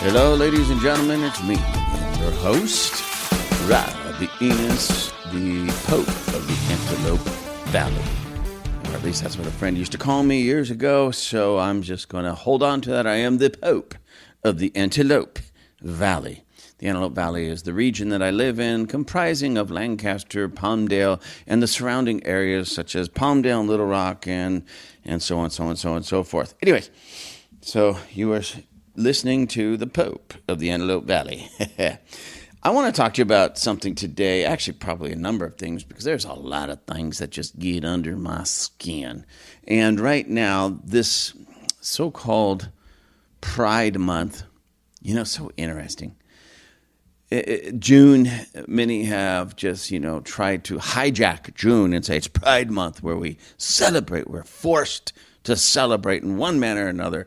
Hello, ladies and gentlemen, it's me, your host, Rob the Enos, the Pope of the Antelope Valley. Or at least that's what a friend used to call me years ago, so I'm just going to hold on to that. I am the Pope of the Antelope Valley. The Antelope Valley is the region that I live in, comprising of Lancaster, Palmdale, and the surrounding areas such as Palmdale and Little Rock, and so on, so on, so on, and so forth. Anyways, so you are listening to the Pope of the Antelope Valley. I want to talk to you about something today, actually probably a number of things, because there's a lot of things that just get under my skin. And right now, this so-called Pride Month, so interesting. June, many have just, tried to hijack June and say it's Pride Month where we celebrate. We're forced to celebrate in one manner or another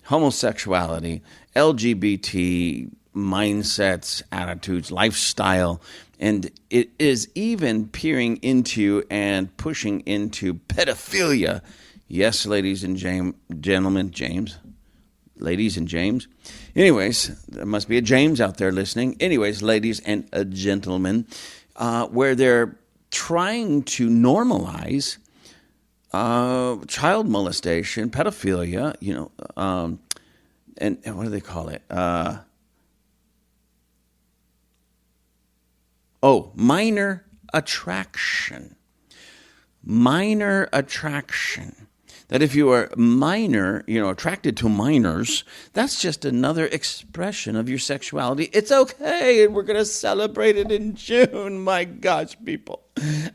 homosexuality, LGBT mindsets, attitudes, lifestyle, and it is even peering into and pushing into pedophilia. Yes, ladies and gentlemen, James. Ladies and James. Anyways, there must be a James out there listening. Anyways, ladies and gentlemen, where they're trying to normalize child molestation, pedophilia, and what do they call it? Minor attraction. Minor attraction. That if you are minor, attracted to minors, that's just another expression of your sexuality. It's okay, and we're going to celebrate it in June. My gosh, people.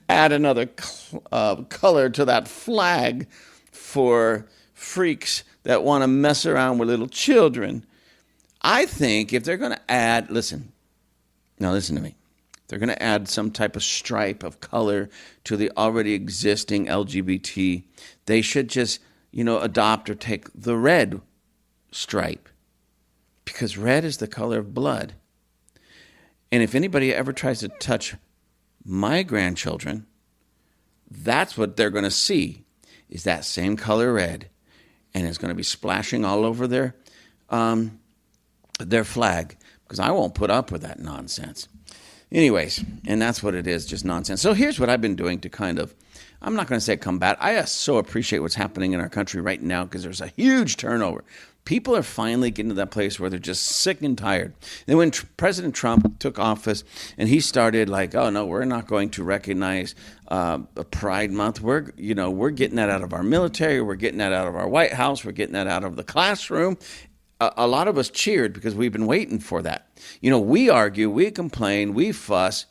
Add another color to that flag for freaks that want to mess around with little children. I think if they're going to add, listen to me. They're going to add some type of stripe of color to the already existing LGBT. They should just, adopt or take the red stripe, because red is the color of blood. And if anybody ever tries to touch my grandchildren, that's what they're going to see, is that same color red, and it's going to be splashing all over their flag, because I won't put up with that nonsense. Anyways, and that's what it is, just nonsense. So here's what I've been doing to kind of, I'm not going to say combat. I so appreciate what's happening in our country right now, because there's a huge turnover. People are finally getting to that place where they're just sick and tired. And when President Trump took office and he started like, oh no, we're not going to recognize a Pride Month. We're getting that out of our military. We're getting that out of our White House. We're getting that out of the classroom. A lot of us cheered because we've been waiting for that. We argue, we complain, we fuss,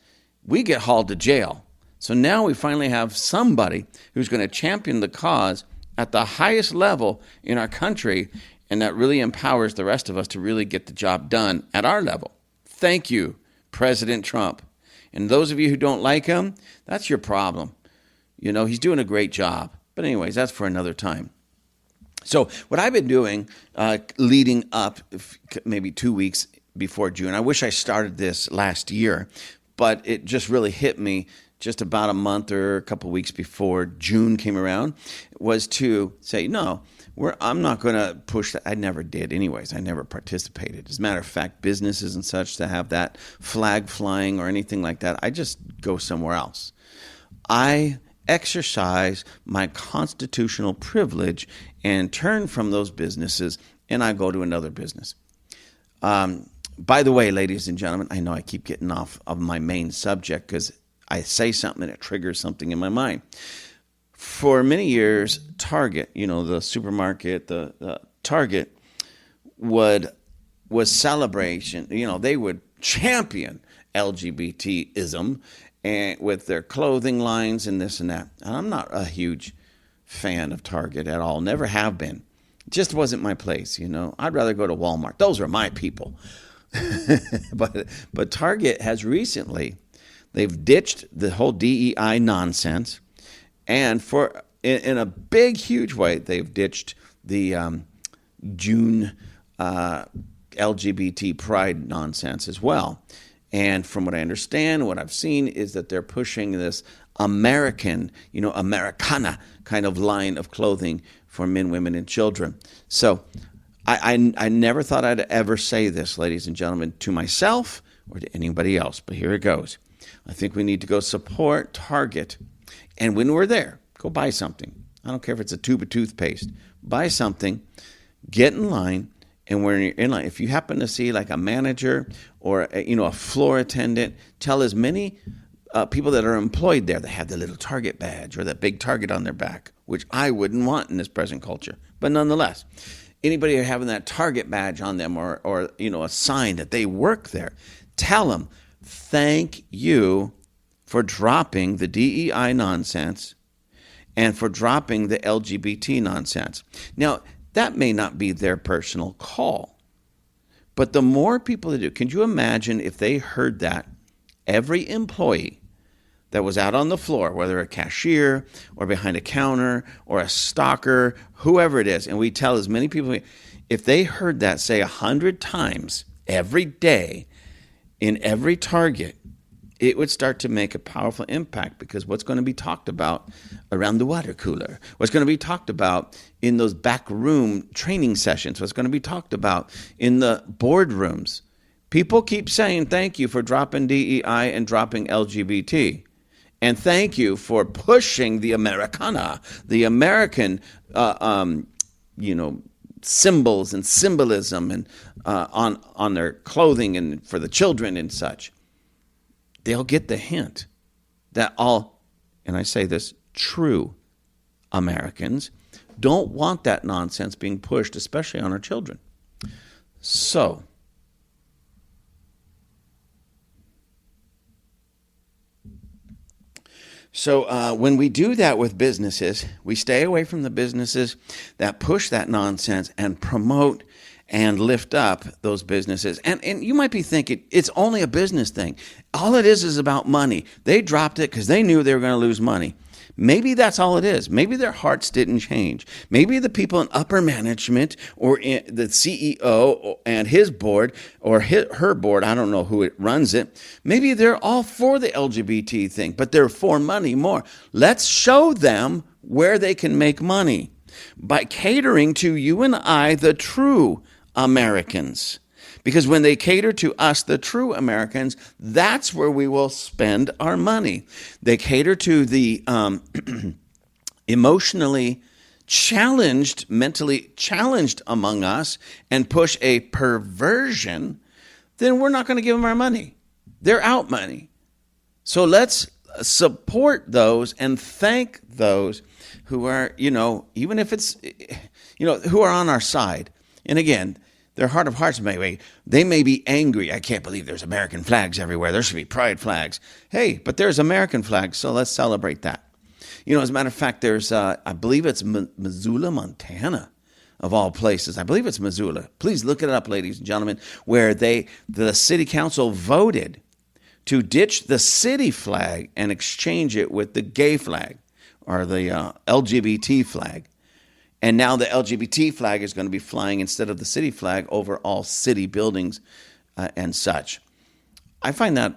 we get hauled to jail. So now we finally have somebody who's going to champion the cause at the highest level in our country, and that really empowers the rest of us to really get the job done at our level. Thank you, President Trump. And those of you who don't like him, that's your problem. He's doing a great job. But anyways, that's for another time. So what I've been doing leading up maybe 2 weeks before June, I wish I started this last year, but it just really hit me just about a month or a couple weeks before June came around, was to say, no, I'm not going to push that. I never did anyways. I never participated. As a matter of fact, businesses and such to have that flag flying or anything like that, I just go somewhere else. I exercise my constitutional privilege and turn from those businesses, and I go to another business. By the way, ladies and gentlemen, I know I keep getting off of my main subject because I say something and it triggers something in my mind. For many years, Target, the supermarket, the Target was celebration. They would champion LGBT-ism and with their clothing lines and this and that. And I'm not a huge fan of Target at all. Never have been. It just wasn't my place, I'd rather go to Walmart. Those are my people. But Target has recently, they've ditched the whole DEI nonsense, and in a big, huge way, they've ditched the June LGBT pride nonsense as well. And from what I understand, what I've seen is that they're pushing this American, Americana kind of line of clothing for men, women, and children. So I never thought I'd ever say this, ladies and gentlemen, to myself or to anybody else, but here it goes. I think we need to go support Target. And when we're there, go buy something. I don't care if it's a tube of toothpaste. Buy something, get in line, and when you're in line, if you happen to see like a manager or a floor attendant, tell as many people that are employed there that have the little Target badge or that big Target on their back, which I wouldn't want in this present culture. But nonetheless, anybody having that Target badge on them or a sign that they work there, tell them, thank you for dropping the DEI nonsense and for dropping the LGBT nonsense. Now, that may not be their personal call, but the more people that do, can you imagine if they heard that every employee that was out on the floor, whether a cashier or behind a counter or a stocker, whoever it is, and we tell as many people, if they heard that say 100 times every day in every Target, it would start to make a powerful impact, because what's going to be talked about around the water cooler, what's going to be talked about in those back room training sessions, what's going to be talked about in the boardrooms. People keep saying thank you for dropping DEI and dropping LGBT. And thank you for pushing the Americana, the American, symbols and symbolism and on their clothing and for the children and such. They'll get the hint that all, and I say this, true Americans don't want that nonsense being pushed, especially on our children. So, when we do that with businesses, we stay away from the businesses that push that nonsense and promote and lift up those businesses. And you might be thinking, it's only a business thing. All it is about money. They dropped it because they knew they were going to lose money. Maybe that's all it is. Maybe their hearts didn't change. Maybe the people in upper management or the CEO and his board or her board, I don't know who it runs it, maybe they're all for the LGBT thing, but they're for money more. Let's show them where they can make money by catering to you and I, the true Americans. Because when they cater to us, the true Americans, that's where we will spend our money. They cater to the emotionally challenged, mentally challenged among us and push a perversion, then we're not going to give them our money. They're out money. So let's support those and thank those who are, even if it's, who are on our side. And again, their heart of hearts they may be angry. I can't believe there's American flags everywhere. There should be pride flags. Hey, but there's American flags, so let's celebrate that. As a matter of fact, there's, I believe it's Missoula, Montana, of all places. I believe it's Missoula. Please look it up, ladies and gentlemen, where the city council voted to ditch the city flag and exchange it with the gay flag or the LGBT flag. And now the LGBT flag is going to be flying instead of the city flag over all city buildings and such. I find that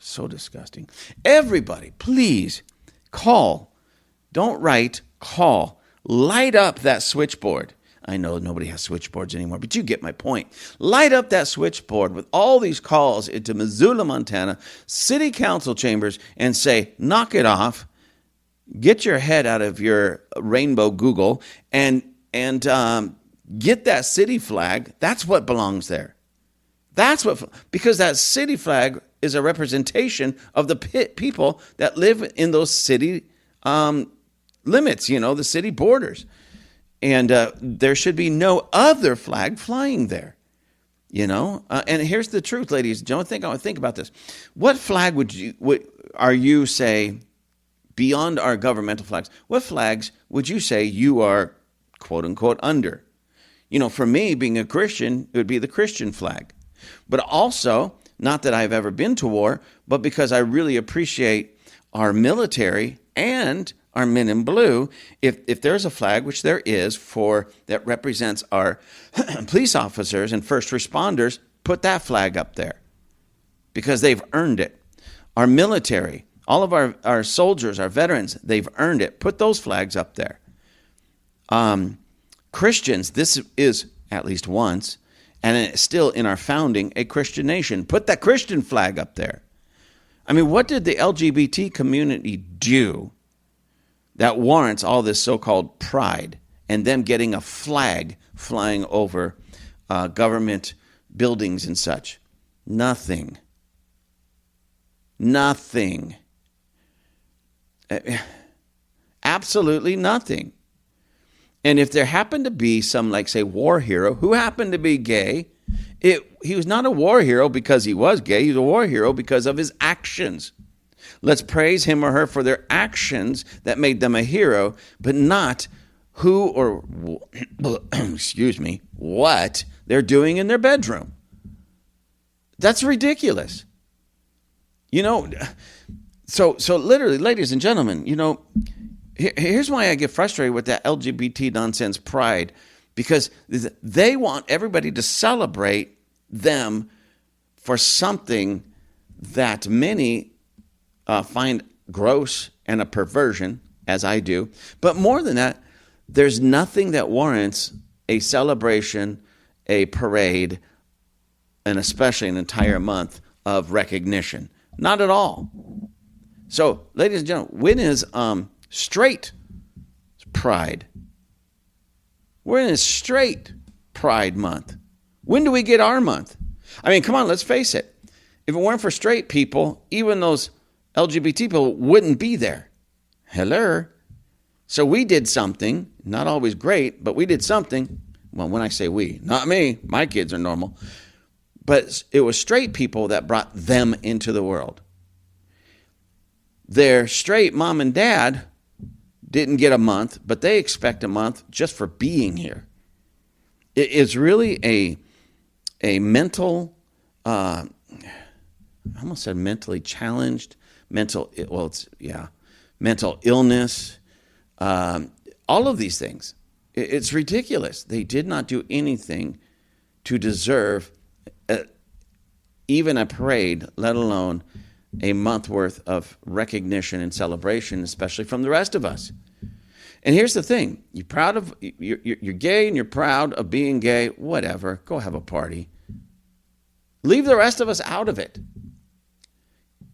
so disgusting. Everybody, please call. Don't write, call. Light up that switchboard. I know nobody has switchboards anymore, but you get my point. Light up that switchboard with all these calls into Missoula, Montana, city council chambers, and say, knock it off. Get your head out of your rainbow Google and get that city flag. That's what belongs there. Because that city flag is a representation of the people that live in those city limits, the city borders. And there should be no other flag flying there, And here's the truth, ladies. Don't think about this. What flag are you, say, beyond our governmental flags, what flags would you say you are, quote unquote, under? For me, being a Christian, it would be the Christian flag. But also, not that I've ever been to war, but because I really appreciate our military and our men in blue, if there's a flag, which there is, that represents our police officers and first responders, put that flag up there because they've earned it. Our military, all of our soldiers, our veterans, they've earned it. Put those flags up there. Christians, this is at least once, and it's still in our founding a Christian nation. Put that Christian flag up there. I mean, what did the LGBT community do that warrants all this so-called pride and them getting a flag flying over government buildings and such? Nothing. Nothing. Absolutely nothing. And if there happened to be some, like, say, war hero who happened to be gay, he was not a war hero because he was gay. He was a war hero because of his actions. Let's praise him or her for their actions that made them a hero, but not who or, excuse me, what they're doing in their bedroom. That's ridiculous. You know, so literally, ladies and gentlemen, you know, here's why I get frustrated with that LGBT nonsense pride, because they want everybody to celebrate them for something that many find gross and a perversion, as I do. But more than that, there's nothing that warrants a celebration, a parade, and especially an entire month of recognition. Not at all. So, ladies and gentlemen, when is straight pride? We're in a straight pride month. When do we get our month? I mean, come on, let's face it. If it weren't for straight people, even those LGBT people wouldn't be there. Hello. So we did something, not always great, but we did something. Well, when I say we, not me, my kids are normal. But it was straight people that brought them into the world. Their straight mom and dad didn't get a month, but they expect a month just for being here. It is really a mental, I almost said mentally challenged, mental illness, all of these things. It's ridiculous. They did not do anything to deserve even a parade, let alone a month worth of recognition and celebration, especially from the rest of us. And here's the thing: you're gay and you're proud of being gay. Whatever, go have a party. Leave the rest of us out of it.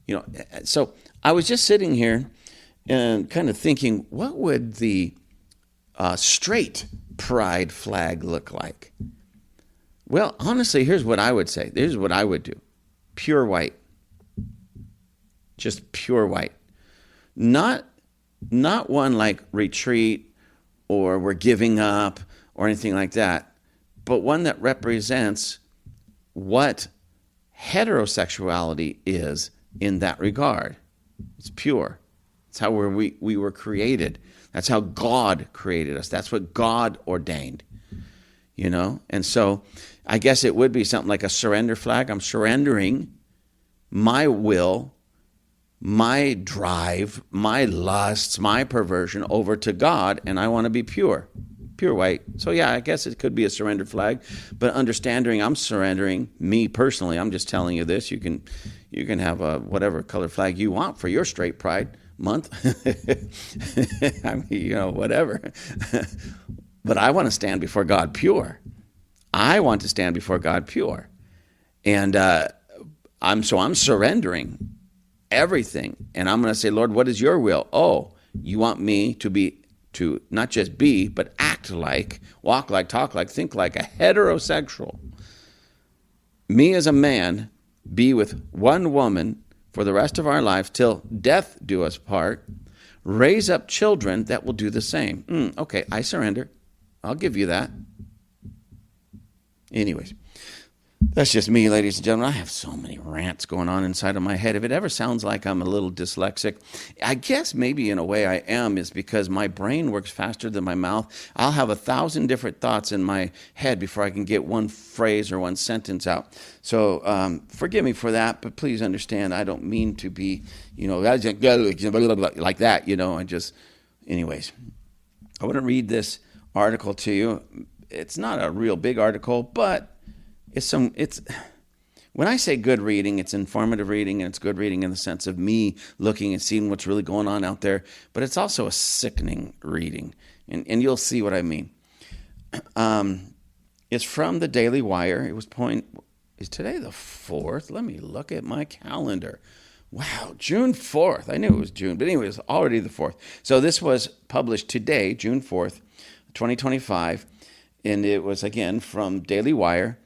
You know. So I was just sitting here and kind of thinking, what would the straight pride flag look like? Well, honestly, here's what I would say. Here's what I would do: pure white. Just pure white. Not one like retreat or we're giving up or anything like that, but one that represents what heterosexuality is in that regard. It's pure. It's how we were created. That's how God created us. That's what God ordained, you know? And so I guess it would be something like a surrender flag. I'm surrendering my will, my drive, my lusts, my perversion over to God, and I want to be pure white. So yeah, I guess it could be a surrender flag, but understanding I'm surrendering me personally. I'm just telling you this. You can have a whatever color flag you want for your straight pride month. I mean, you know, whatever. But I want to stand before God pure. I want to stand before God pure, and I'm surrendering everything, and I'm going to say, Lord, what is your will? Oh, you want me to not just be, but act like, walk like, talk like, think like a heterosexual. Me as a man, be with one woman for the rest of our lives till death do us part, raise up children that will do the same. Okay, I surrender. I'll give you that. Anyways. That's just me, ladies and gentlemen. I have so many rants going on inside of my head. If it ever sounds like I'm a little dyslexic, I guess maybe in a way I am, is because my brain works faster than my mouth. I'll have 1,000 different thoughts in my head before I can get one phrase or one sentence out. So forgive me for that, but please understand I don't mean to be, you know, like that, you know. Anyways, I want to read this article to you. It's not a real big article, but it's when I say good reading, it's informative reading, and it's good reading in the sense of me looking and seeing what's really going on out there. But it's also a sickening reading, and you'll see what I mean. In It's from the Daily Wire. It was is today the 4th? Let me look at my calendar. Wow, June 4th. I knew it was June, but anyway, it was already the 4th. So this was published today, June 4th, 2025, and it was, again, from Daily Wire.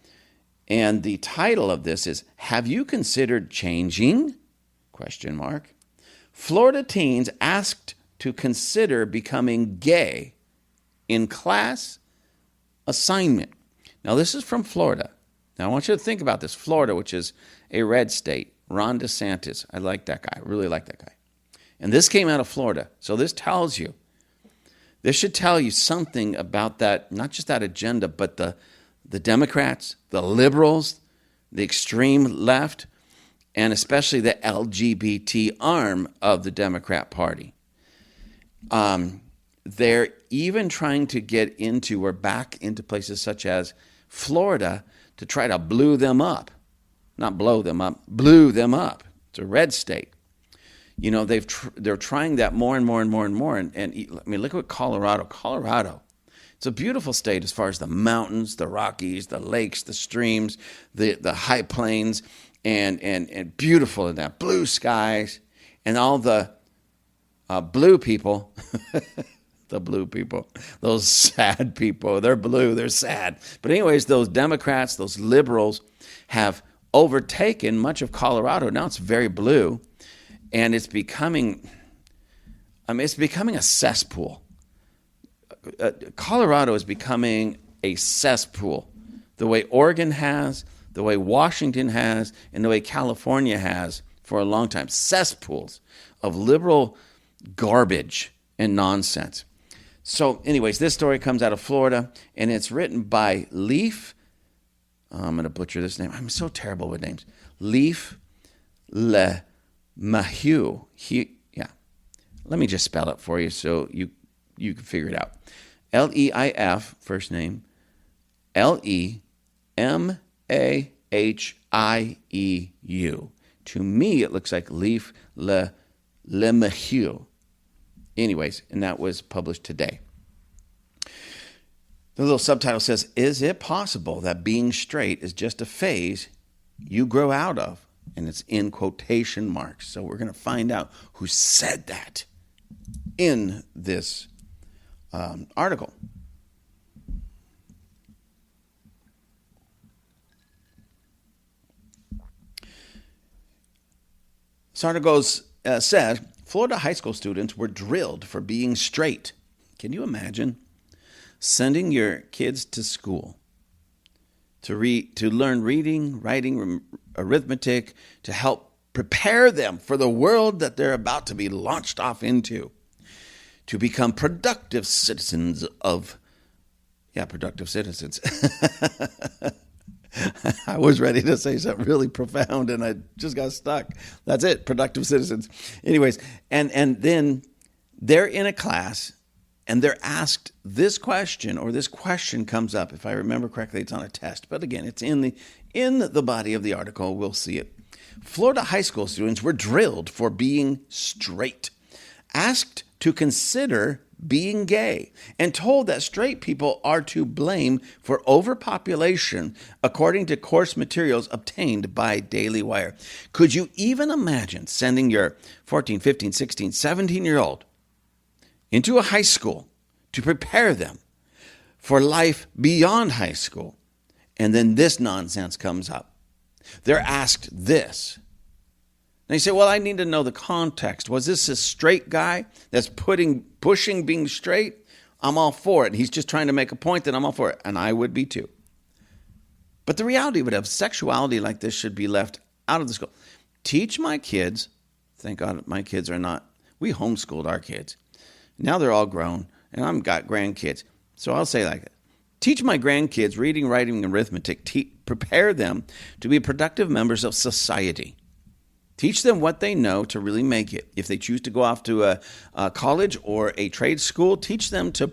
And the title of this is, Have You Considered Changing? ? Florida teens asked to consider becoming gay in class assignment. Now, this is from Florida. Now, I want you to think about this. Florida, which is a red state. Ron DeSantis. I like that guy. I really like that guy. And this came out of Florida. So this should tell you something about that, not just that agenda, but the Democrats, the liberals, the extreme left, and especially the LGBT arm of the Democrat Party. They're even trying to get into or back into places such as Florida to try to blew them up. Not blow them up, blew them up. It's a red state. You know, they're trying that more and more and more and more. And I mean, look at Colorado. Colorado, it's a beautiful state as far as the mountains, the Rockies, the lakes, the streams, the high plains, and beautiful in that. Blue skies, and all the blue people. The blue people, those sad people. They're blue, they're sad. But anyways, those Democrats, those liberals have overtaken much of Colorado. Now it's very blue, and it's becoming a cesspool. Colorado is becoming a cesspool, the way Oregon has, the way Washington has, and the way California has for a long time. Cesspools of liberal garbage and nonsense. So anyways, this story comes out of Florida, and it's written by Leaf. I'm going to butcher this name. I'm so terrible with names. Leaf Le Mahieu. Yeah. Let me just spell it for you so you can figure it out. Leif, first name, Lemaheu. To me, it looks like Leaf Le Mahieu. Anyways, and that was published today. The little subtitle says, Is it possible that being straight is just a phase you grow out of? And it's in quotation marks. So we're going to find out who said that in this article. This article says, Florida high school students were drilled for being straight. Can you imagine sending your kids to school to learn reading, writing, arithmetic, to help prepare them for the world that they're about to be launched off into, to become productive citizens. I was ready to say something really profound, and I just got stuck. That's it, productive citizens. Anyways, and then they're in a class, and they're asked this question, or this question comes up. If I remember correctly, it's on a test. But again, it's in the body of the article. We'll see it. Florida high school students were drilled for being straight, asked to consider being gay, and told that straight people are to blame for overpopulation, according to course materials obtained by Daily Wire. Could you even imagine sending your 14, 15, 16, 17-year-old into a high school to prepare them for life beyond high school, and then this nonsense comes up? They're asked this. And they say, well, I need to know the context. Was this a straight guy that's pushing being straight? I'm all for it. He's just trying to make a point that I'm all for it. And I would be too. But the reality of sexuality like this should be left out of the school. Teach my kids. Thank God my kids are not. We homeschooled our kids. Now they're all grown, and I've got grandkids. So I'll say like that. Teach my grandkids reading, writing, and arithmetic. Prepare them to be productive members of society. Teach them what they know to really make it. If they choose to go off to a college or a trade school, teach them to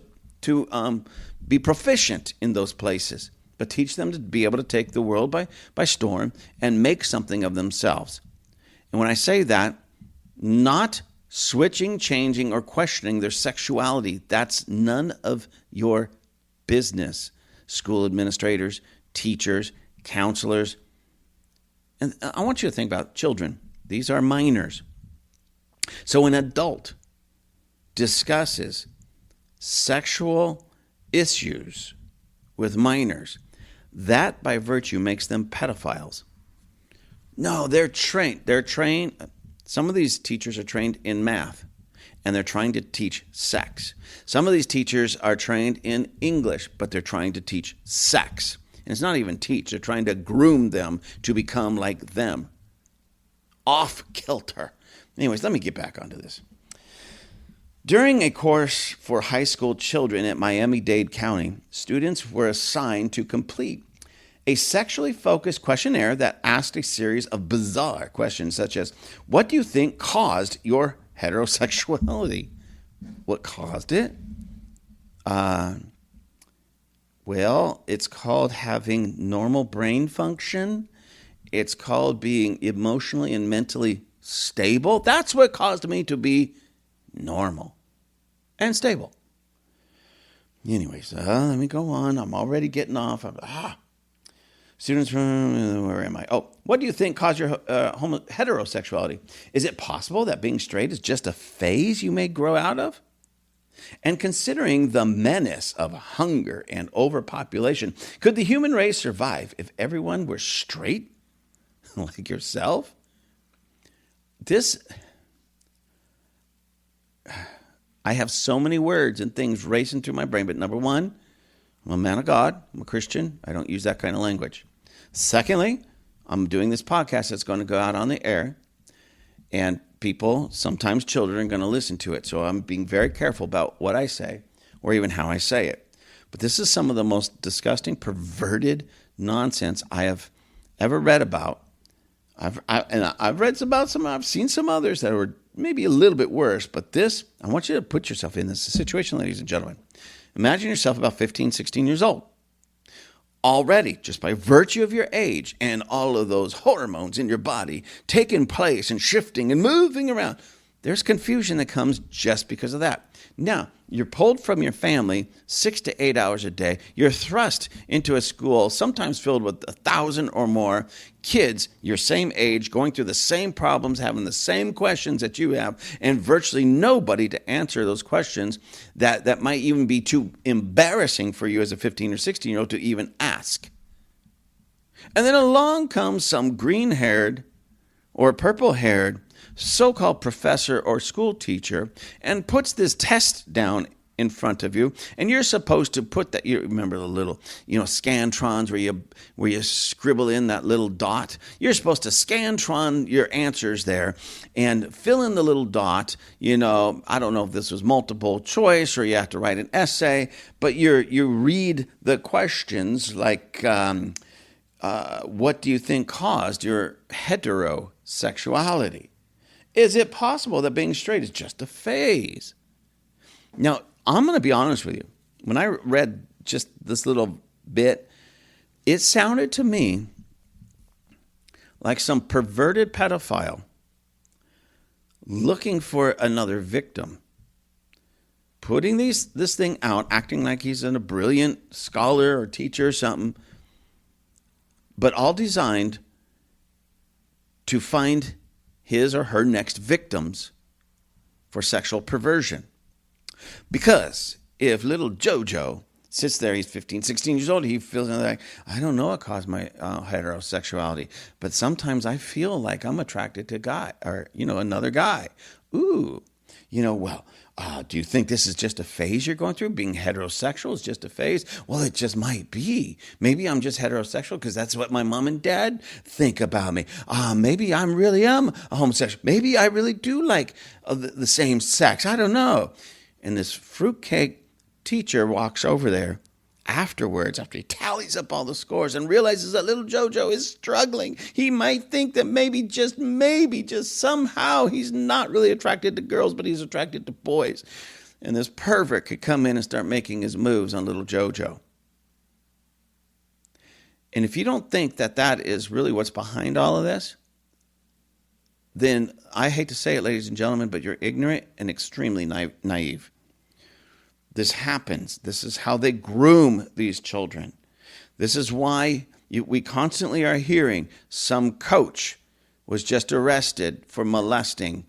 be proficient in those places. But teach them to be able to take the world by storm and make something of themselves. And when I say that, not switching, changing, or questioning their sexuality, that's none of your business. school administrators, teachers, counselors. And I want you to think about children. These are minors. So an adult discusses sexual issues with minors. That, by virtue, makes them pedophiles. No, they're trained. Some of these teachers are trained in math, and they're trying to teach sex. Some of these teachers are trained in English, but they're trying to teach sex. And it's not even teach. They're trying to groom them to become like them. Off kilter. Anyways, let me get back onto this. During a course for high school children at Miami-Dade County, students were assigned to complete a sexually focused questionnaire that asked a series of bizarre questions such as, what do you think caused your heterosexuality? What caused it? Well, it's called having normal brain function. It's called being emotionally and mentally stable. That's what caused me to be normal and stable. Anyways, let me go on. I'm already getting off. Students from, where am I? Oh, what do you think caused your heterosexuality? Is it possible that being straight is just a phase you may grow out of? And considering the menace of hunger and overpopulation, could the human race survive if everyone were straight, like yourself? I have so many words and things racing through my brain, but number one, I'm a man of God. I'm a Christian. I don't use that kind of language. Secondly, I'm doing this podcast that's going to go out on the air, and people, sometimes children, are going to listen to it. So I'm being very careful about what I say or even how I say it. But this is some of the most disgusting, perverted nonsense I have ever read about. I've read about some, I've seen some others that were maybe a little bit worse, but this, I want you to put yourself in this situation, ladies and gentlemen. Imagine yourself about 15, 16 years old. Already, just by virtue of your age and all of those hormones in your body taking place and shifting and moving around, there's confusion that comes just because of that. Now, you're pulled from your family 6 to 8 hours a day. You're thrust into a school, sometimes filled with 1,000 or more kids your same age, going through the same problems, having the same questions that you have, and virtually nobody to answer those questions that might even be too embarrassing for you as a 15 or 16-year-old to even ask. And then along comes some green-haired or purple-haired so-called professor or school teacher and puts this test down in front of you, and you're supposed to put that, you remember the little, scantrons where you scribble in that little dot. You're supposed to scantron your answers there and fill in the little dot. I don't know if this was multiple choice or you have to write an essay, but you read the questions like, what do you think caused your heterosexuality? Is it possible that being straight is just a phase? Now, I'm going to be honest with you. When I read just this little bit, it sounded to me like some perverted pedophile looking for another victim, putting this thing out, acting like he's a brilliant scholar or teacher or something, but all designed to find his or her next victims for sexual perversion. Because if little Jojo sits there, he's 15, 16 years old, he feels like, I don't know what caused my heterosexuality, but sometimes I feel like I'm attracted to a guy or, another guy. Ooh, do you think this is just a phase you're going through? Being heterosexual is just a phase? Well, it just might be. Maybe I'm just heterosexual because that's what my mom and dad think about me. Maybe I really am a homosexual. Maybe I really do like the same sex. I don't know. And this fruitcake teacher walks over there afterwards, after he tallies up all the scores and realizes that little Jojo is struggling. He might think that maybe, just somehow he's not really attracted to girls, but he's attracted to boys. And this pervert could come in and start making his moves on little Jojo. And if you don't think that that is really what's behind all of this, then I hate to say it, ladies and gentlemen, but you're ignorant and extremely naive. This happens. This is how they groom these children. This is why we constantly are hearing some coach was just arrested for molesting,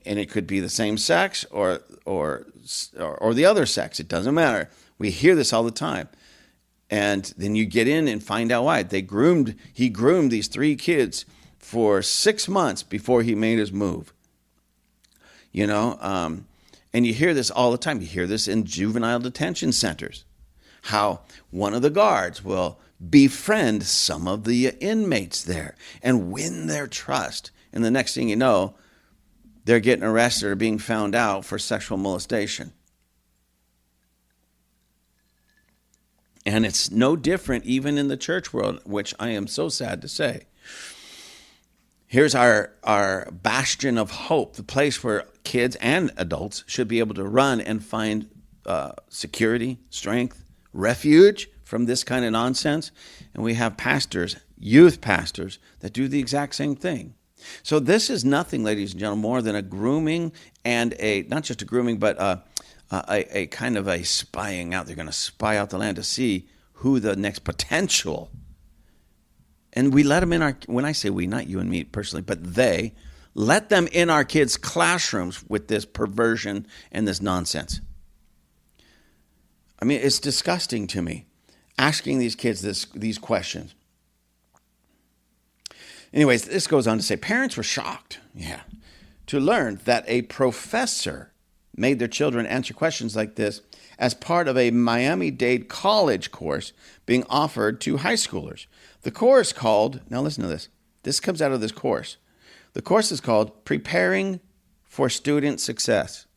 and it could be the same sex or the other sex. It doesn't matter. We hear this all the time. And then you get in and find out why. He groomed these 3 kids for 6 months before he made his move. And you hear this all the time. You hear this in juvenile detention centers, how one of the guards will befriend some of the inmates there and win their trust. And the next thing you know, they're getting arrested or being found out for sexual molestation. And it's no different even in the church world, which I am so sad to say. Here's our bastion of hope, the place where kids and adults should be able to run and find security, strength, refuge from this kind of nonsense. And we have pastors, youth pastors, that do the exact same thing. So this is nothing, ladies and gentlemen, more than a grooming and not just a grooming, but a kind of a spying out. They're going to spy out the land to see who the next potential. And we let them in when I say we, not you and me personally, but they let them in our kids' classrooms with this perversion and this nonsense. I mean, it's disgusting to me, asking these kids these questions. Anyways, this goes on to say, parents were shocked, to learn that a professor made their children answer questions like this as part of a Miami-Dade college course being offered to high schoolers. The course called, now listen to this. This comes out of this course. The course is called Preparing for Student Success.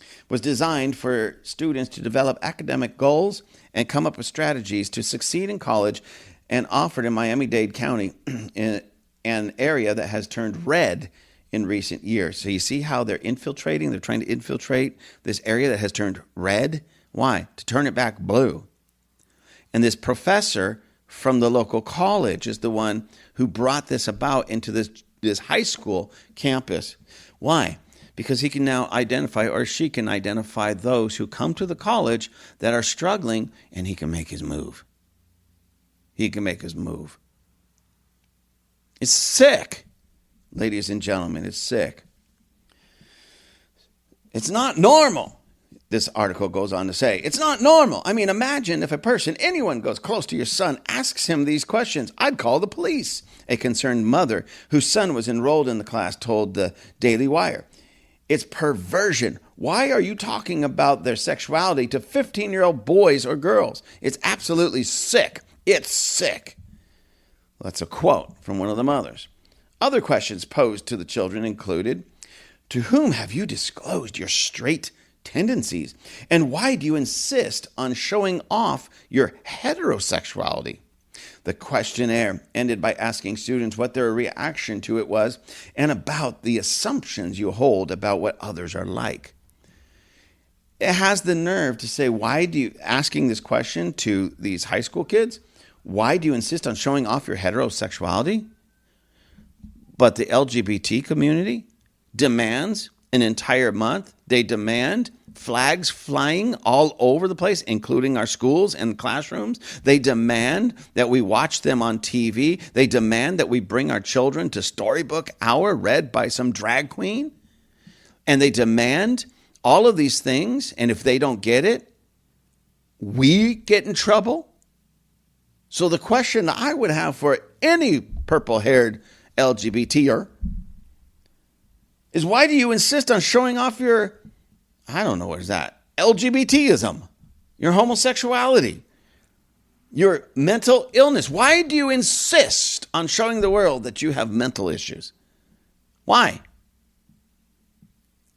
It was designed for students to develop academic goals and come up with strategies to succeed in college, and offered in Miami-Dade County, in an area that has turned red in recent years. So you see how they're infiltrating? They're trying to infiltrate this area that has turned red. Why? To turn it back blue. And this professor from the local college is the one who brought this about into this high school campus. Why? Because he can now identify, or she can identify, those who come to the college that are struggling, and he can make his move. He can make his move. It's sick, ladies and gentlemen. It's sick. It's not normal, this article goes on to say. It's not normal. I mean, imagine if anyone goes close to your son, asks him these questions. I'd call the police. A concerned mother whose son was enrolled in the class told the Daily Wire. It's perversion. Why are you talking about their sexuality to 15-year-old boys or girls? It's absolutely sick. It's sick. That's a quote from one of the mothers. Other questions posed to the children included, to whom have you disclosed your straight tendencies? And why do you insist on showing off your heterosexuality? The questionnaire ended by asking students what their reaction to it was and about the assumptions you hold about what others are like. It has the nerve to say, asking this question to these high school kids, why do you insist on showing off your heterosexuality? But the LGBT community demands an entire month. They demand flags flying all over the place, including our schools and classrooms. They demand that we watch them on TV. They demand that we bring our children to Storybook Hour read by some drag queen. And they demand all of these things. And if they don't get it, we get in trouble. So the question I would have for any purple-haired LGBTer is, why do you insist on showing off your, I don't know, what is that? LGBTism, your homosexuality, your mental illness. Why do you insist on showing the world that you have mental issues? Why?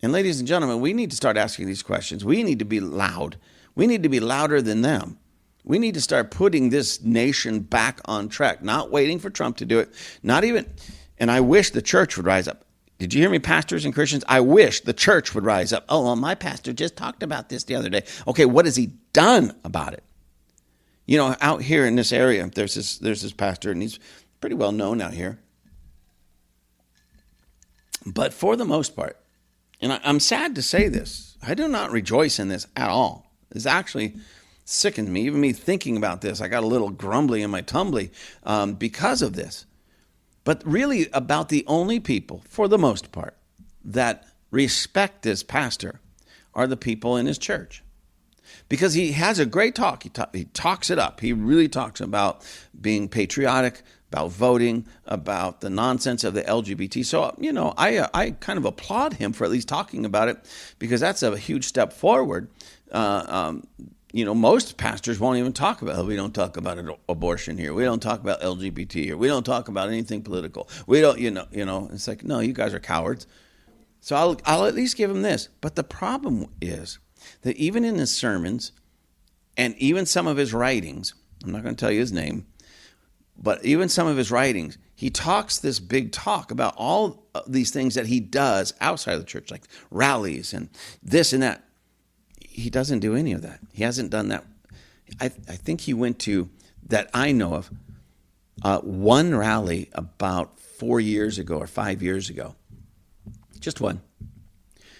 And ladies and gentlemen, we need to start asking these questions. We need to be loud. We need to be louder than them. We need to start putting this nation back on track, not waiting for Trump to do it, not even, and I wish the church would rise up. Did you hear me, pastors and Christians? I wish the church would rise up. Oh, well, my pastor just talked about this the other day. Okay, what has he done about it? You know, out here in this area, there's this pastor, and he's pretty well known out here. But for the most part, and I'm sad to say this, I do not rejoice in this at all. It's actually sickened me. Even me thinking about this, I got a little grumbly in my tumbly because of this. But really about the only people, for the most part, that respect this pastor are the people in his church. Because he has a great talk. He talks it up. He really talks about being patriotic, about voting, about the nonsense of the LGBT. So, I kind of applaud him for at least talking about it, because that's a huge step forward. Most pastors won't even talk about it. We don't talk about abortion here. We don't talk about LGBT here. We don't talk about anything political. We don't, it's like, no, you guys are cowards. So I'll at least give him this. But the problem is that even in his sermons and even some of his writings, I'm not going to tell you his name, but even some of his writings, he talks this big talk about all of these things that he does outside of the church, like rallies and this and that. He doesn't do any of that. He hasn't done that. I think he went to, that I know of, one rally about 4 years ago or 5 years ago. Just one.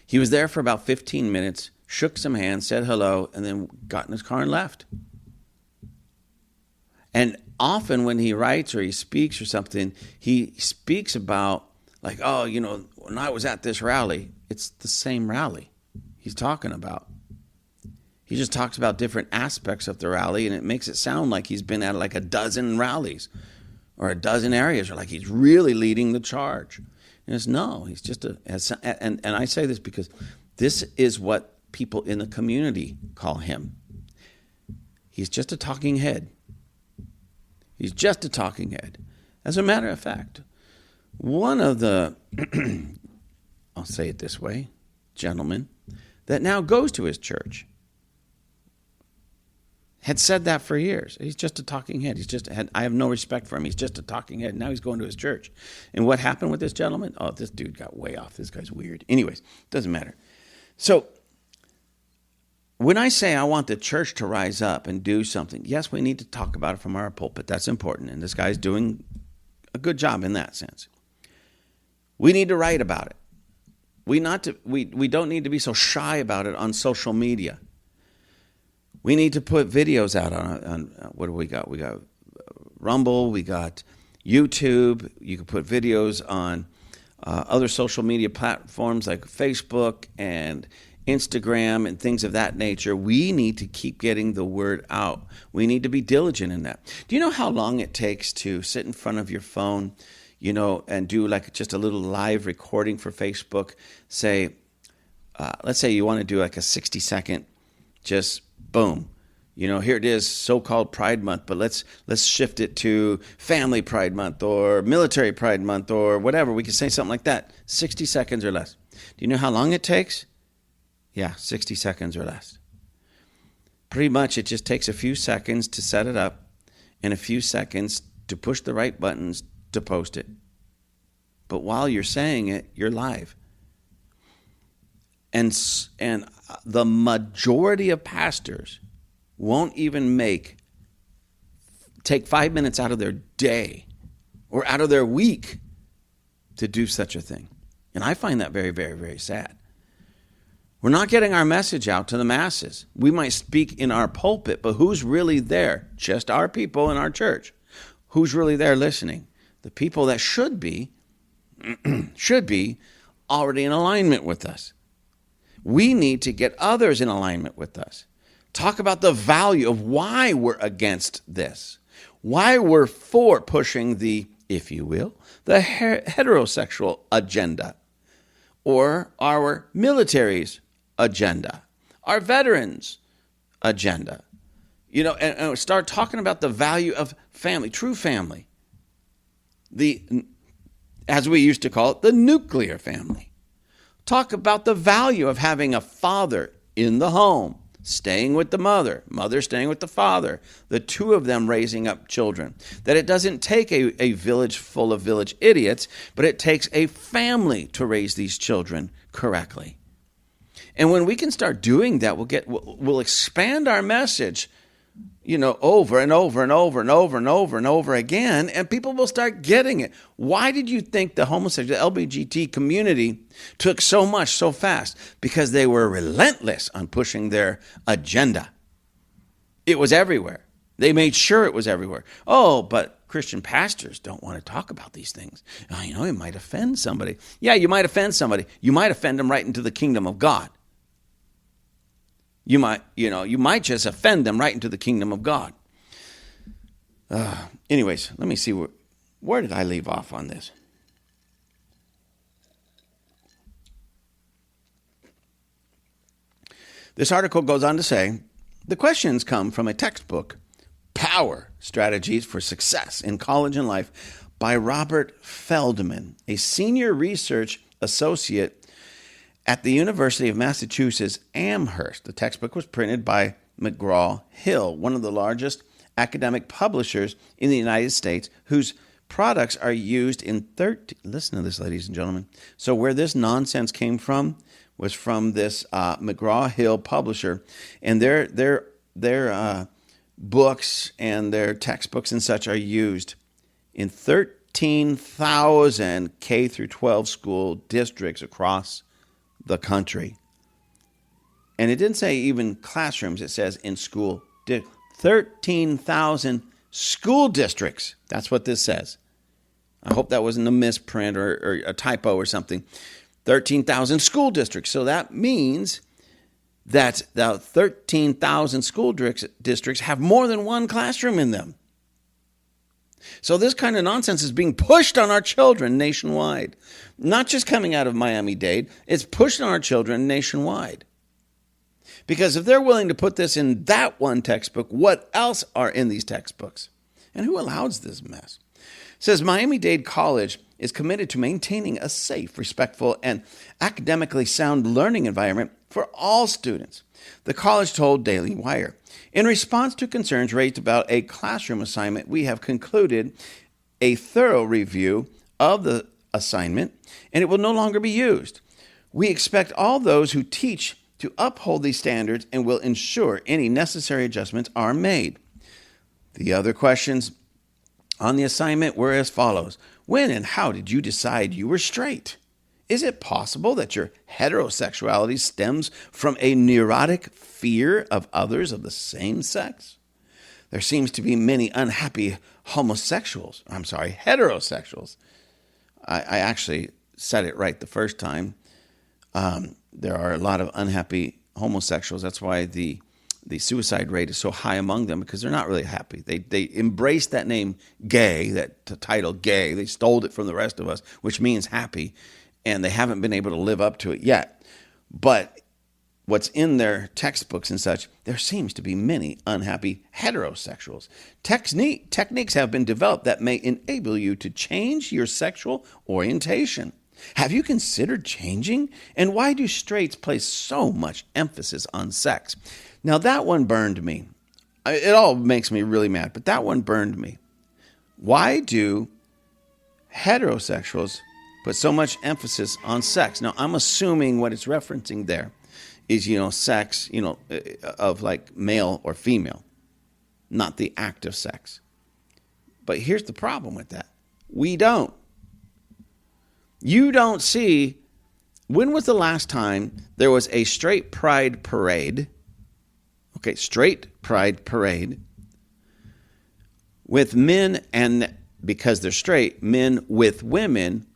He was there for about 15 minutes, shook some hands, said hello, and then got in his car and left. And often when he writes or he speaks or something, he speaks about like, when I was at this rally, it's the same rally he's talking about. He just talks about different aspects of the rally, and it makes it sound like he's been at like a dozen rallies or a dozen areas, or like he's really leading the charge. And it's no, he's just and I say this because this is what people in the community call him. He's just a talking head. He's just a talking head. As a matter of fact, one of the, I'll say it this way, gentlemen, that now goes to his church, had said that for years. He's just a talking head. I have no respect for him. He's just a talking head. Now he's going to his church. And what happened with this gentleman? Oh, this dude got way off. This guy's weird. Anyways, doesn't matter. So when I say I want the church to rise up and do something, yes, we need to talk about it from our pulpit. That's important. And this guy's doing a good job in that sense. We need to write about it. We don't need to be so shy about it on social media. We need to put videos out on what do we got? We got Rumble, we got YouTube. You can put videos on other social media platforms like Facebook and Instagram and things of that nature. We need to keep getting the word out. We need to be diligent in that. Do you know how long it takes to sit in front of your phone, and do like just a little live recording for Facebook? Say, let's say you want to do like a 60-second, just boom. Here it is, so-called Pride Month, but let's shift it to Family Pride Month or Military Pride Month or whatever. We can say something like that, 60 seconds or less. Do you know how long it takes? Yeah, 60 seconds or less. Pretty much it just takes a few seconds to set it up and a few seconds to push the right buttons to post it. But while you're saying it, you're live. And the majority of pastors won't even take 5 minutes out of their day or out of their week to do such a thing. And I find that very, very, very sad. We're not getting our message out to the masses. We might speak in our pulpit, but who's really there? Just our people in our church. Who's really there listening? The people that should be already in alignment with us. We need to get others in alignment with us. Talk about the value of why we're against this, why we're for pushing the, if you will, the heterosexual agenda, or our military's agenda, our veterans' agenda. And start talking about the value of family, true family. As we used to call it, the nuclear family. Talk about the value of having a father in the home, staying with the mother staying with the father, the two of them raising up children. That it doesn't take a village full of village idiots, but it takes a family to raise these children correctly. And when we can start doing that, we'll expand our message over and over and over and over and over and over again, and people will start getting it. Why did you think the homosexual LGBT community took so much so fast? Because they were relentless on pushing their agenda. It was everywhere. They made sure it was everywhere. Oh, but Christian pastors don't want to talk about these things. Oh, it might offend somebody. Yeah, you might offend somebody. You might offend them right into the kingdom of God. You might just offend them right into the kingdom of God. Anyways, let me see where did I leave off on this? This article goes on to say, the questions come from a textbook, Power Strategies for Success in College and Life, by Robert Feldman, a senior research associate at the University of Massachusetts Amherst. The textbook was printed by McGraw-Hill, one of the largest academic publishers in the United States, whose products are used in 13... Listen to this, ladies and gentlemen. So where this nonsense came from was from this McGraw-Hill publisher, and their books and their textbooks and such are used in 13,000 K through 12 school districts across the country. And it didn't say even classrooms, it says in school. 13,000 school districts. That's what this says. I hope that wasn't a misprint or a typo or something. 13,000 school districts. So that means that the 13,000 school districts have more than one classroom in them. So this kind of nonsense is being pushed on our children nationwide. Not just coming out of Miami-Dade, it's pushed on our children nationwide. Because if they're willing to put this in that one textbook, what else are in these textbooks? And who allows this mess? It says Miami-Dade College is committed to maintaining a safe, respectful, and academically sound learning environment for all students. The college told Daily Wire, in response to concerns raised about a classroom assignment, we have concluded a thorough review of the assignment, and it will no longer be used. We expect all those who teach to uphold these standards and will ensure any necessary adjustments are made. The other questions on the assignment were as follows. When and how did you decide you were straight? Is it possible that your heterosexuality stems from a neurotic fear of others of the same sex? There seems to be many unhappy heterosexuals. I actually said it right the first time. There are a lot of unhappy homosexuals. That's why the suicide rate is so high among them, because they're not really happy. They embrace that name gay, that title gay. They stole it from the rest of us, which means happy, and they haven't been able to live up to it yet. But what's in their textbooks and such, there seems to be many unhappy heterosexuals. Techniques have been developed that may enable you to change your sexual orientation. Have you considered changing? And why do straights place so much emphasis on sex? Now, that one burned me. It all makes me really mad, but that one burned me. Why do heterosexuals put so much emphasis on sex? Now, I'm assuming what it's referencing there is, sex, of like male or female, not the act of sex. But here's the problem with that. We don't. You don't see, when was the last time there was a straight pride parade? Okay, straight pride parade with men, and because they're straight, men with women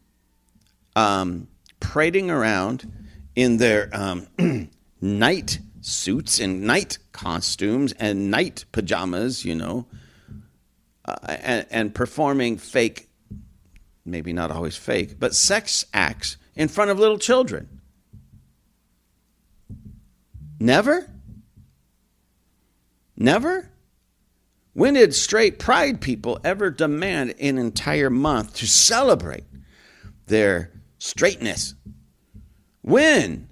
parading around in their night suits and night costumes and night pajamas, and performing fake, maybe not always fake, but sex acts in front of little children. Never? Never? When did straight pride people ever demand an entire month to celebrate their straightness? When?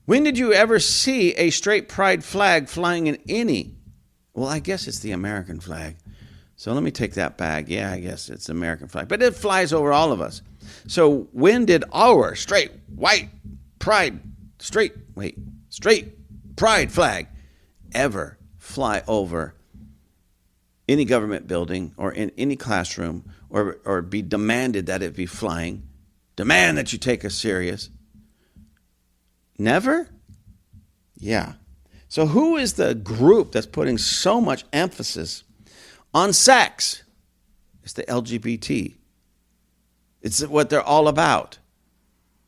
When did you ever see a straight pride flag flying in any? Well, I guess it's the American flag. So let me take that back. Yeah, I guess it's the American flag. But it flies over all of us. So when did our straight pride flag ever fly over any government building or in any classroom or be demanded that it be flying. Demand that you take us serious. Never? Yeah. So who is the group that's putting so much emphasis on sex? It's the LGBT. It's what they're all about.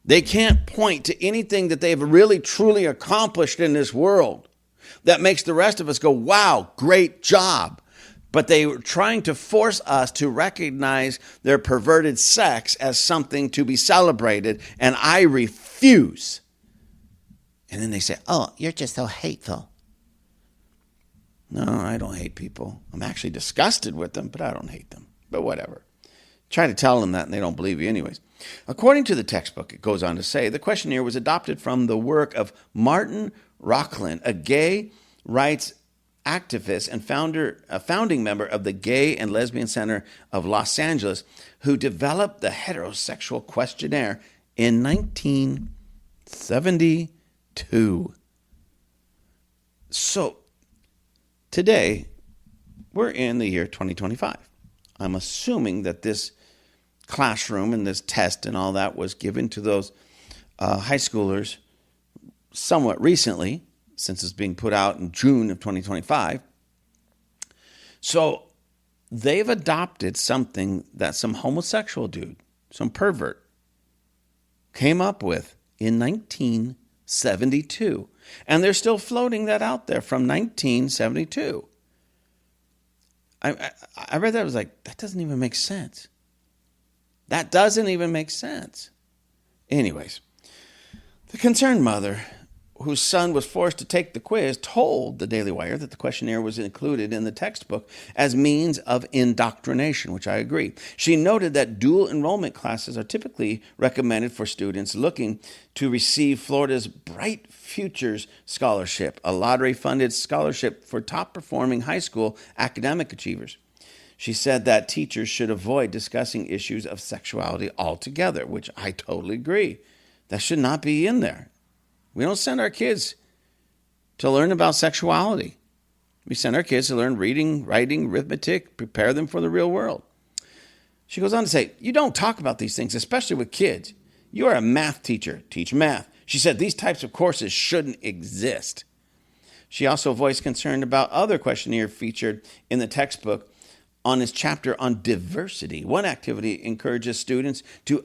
They can't point to anything that they've really, truly accomplished in this world that makes the rest of us go, wow, great job. But they were trying to force us to recognize their perverted sex as something to be celebrated, and I refuse. And then they say, oh, you're just so hateful. No, I don't hate people. I'm actually disgusted with them, but I don't hate them. But whatever. Try to tell them that, and they don't believe you anyways. According to the textbook, it goes on to say, the questionnaire was adopted from the work of Martin Rocklin, a gay rights activist and a founding member of the Gay and Lesbian Center of Los Angeles, who developed the heterosexual questionnaire in 1972. So, today, we're in the year 2025. I'm assuming that this classroom and this test and all that was given to those high schoolers somewhat recently, since it's being put out in June of 2025. So they've adopted something that some homosexual dude, some pervert, came up with in 1972. And they're still floating that out there from 1972. I read that, I was like, that doesn't even make sense. That doesn't even make sense. Anyways, the concerned mother, whose son was forced to take the quiz, told the Daily Wire that the questionnaire was included in the textbook as means of indoctrination, which I agree. She noted that dual enrollment classes are typically recommended for students looking to receive Florida's Bright Futures Scholarship, a lottery-funded scholarship for top-performing high school academic achievers. She said that teachers should avoid discussing issues of sexuality altogether, which I totally agree. That should not be in there. We don't send our kids to learn about sexuality. We send our kids to learn reading, writing, arithmetic, prepare them for the real world. She goes on to say, you don't talk about these things, especially with kids. You are a math teacher. Teach math. She said these types of courses shouldn't exist. She also voiced concern about other questionnaires featured in the textbook on his chapter on diversity. One activity encourages students to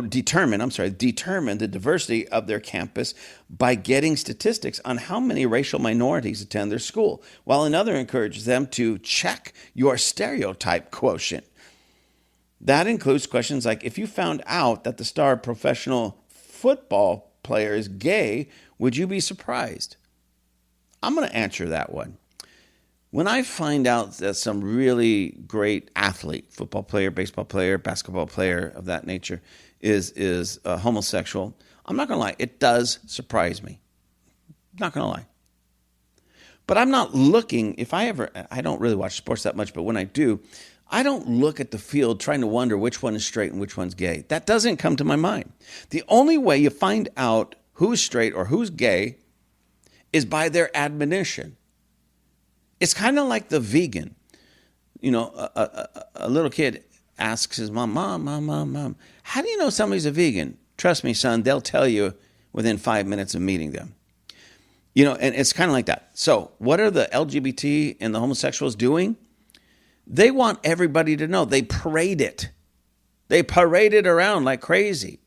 determine the diversity of their campus by getting statistics on how many racial minorities attend their school, while another encourages them to check your stereotype quotient. That includes questions like, if you found out that the star professional football player is gay, would you be surprised? I'm going to answer that one. When I find out that some really great athlete, football player, baseball player, basketball player of that nature is homosexual, I'm not going to lie, it does surprise me. Not going to lie. But I'm not looking, I don't really watch sports that much, but when I do, I don't look at the field trying to wonder which one is straight and which one's gay. That doesn't come to my mind. The only way you find out who's straight or who's gay is by their admonition. It's kind of like the vegan. You know, a little kid asks his mom, Mom, how do you know somebody's a vegan? Trust me, son, they'll tell you within 5 minutes of meeting them. You know, and it's kind of like that. So what are the LGBT and the homosexuals doing? They want everybody to know. They parade it. They parade it around like crazy.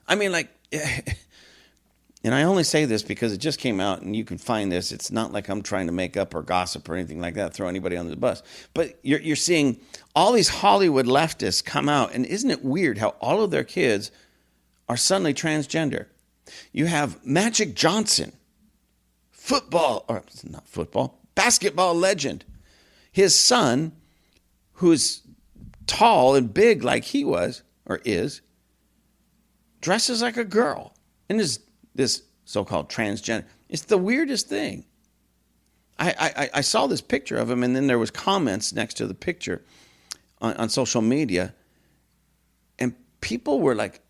I mean, like, and I only say this because it just came out and you can find this. It's not like I'm trying to make up or gossip or anything like that, throw anybody under the bus. But you're seeing all these Hollywood leftists come out. And isn't it weird how all of their kids are suddenly transgender? You have Magic Johnson, basketball legend. His son, who's tall and big like he was or is, dresses like a girl and is this so-called transgender. It's the weirdest thing. I saw this picture of him, and then there was comments next to the picture on social media, and people were like,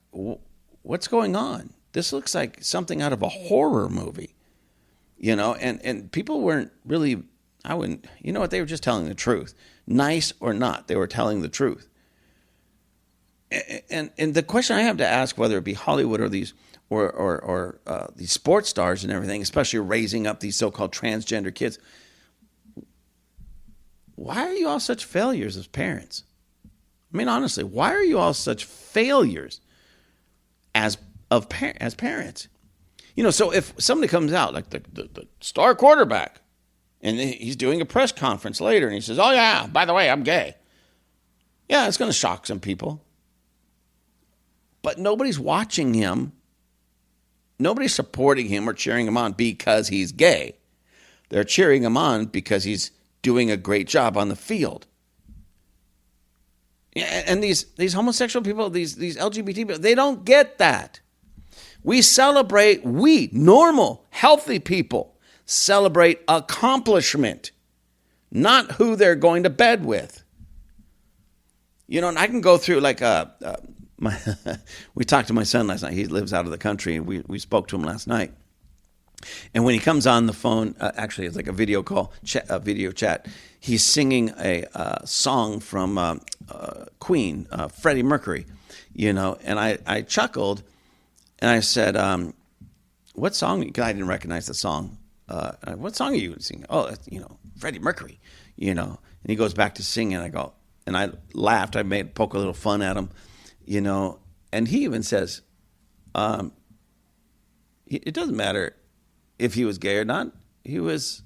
what's going on? This looks like something out of a horror movie, you know, and people weren't really I wouldn't. You know what? They were just telling the truth. Nice or not, they were telling the truth. And the question I have to ask, whether it be Hollywood or these these sports stars and everything, especially raising up these so-called transgender kids, why are you all such failures as parents? I mean, honestly, why are you all such failures as parents? You know, so if somebody comes out like the star quarterback, and he's doing a press conference later, and he says, "Oh yeah, by the way, I'm gay." Yeah, it's going to shock some people, but nobody's watching him. Nobody's supporting him or cheering him on because he's gay. They're cheering him on because he's doing a great job on the field. And these homosexual people, these LGBT people, they don't get that. We normal, healthy people, celebrate accomplishment, not who they're going to bed with. You know, and I can go through like we talked to my son last night. He lives out of the country, and we spoke to him last night. And when he comes on the phone, actually it's like a video call, video chat, he's singing a song from Queen, Freddie Mercury, you know, and I chuckled, and I said, what song, because I didn't recognize the song, what song are you singing? Oh, you know, Freddie Mercury, you know, and he goes back to singing, and I laughed, poke a little fun at him, you know, and he even says, it doesn't matter if he was gay or not. He was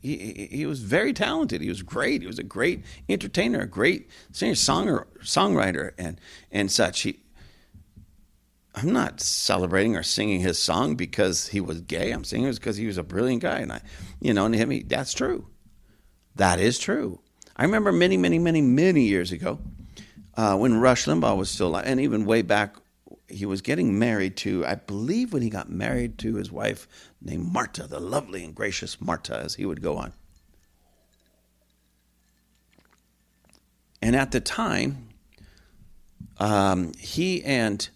very talented. He was great. He was a great entertainer, a great singer, songwriter, and such. I'm not celebrating or singing his song because he was gay. I'm singing it because he was a brilliant guy, and that's true. That is true. I remember many, many, many, many years ago when Rush Limbaugh was still alive, and even way back. He was getting married to, I believe when he got married to his wife named Marta, the lovely and gracious Marta, as he would go on. And at the time, he and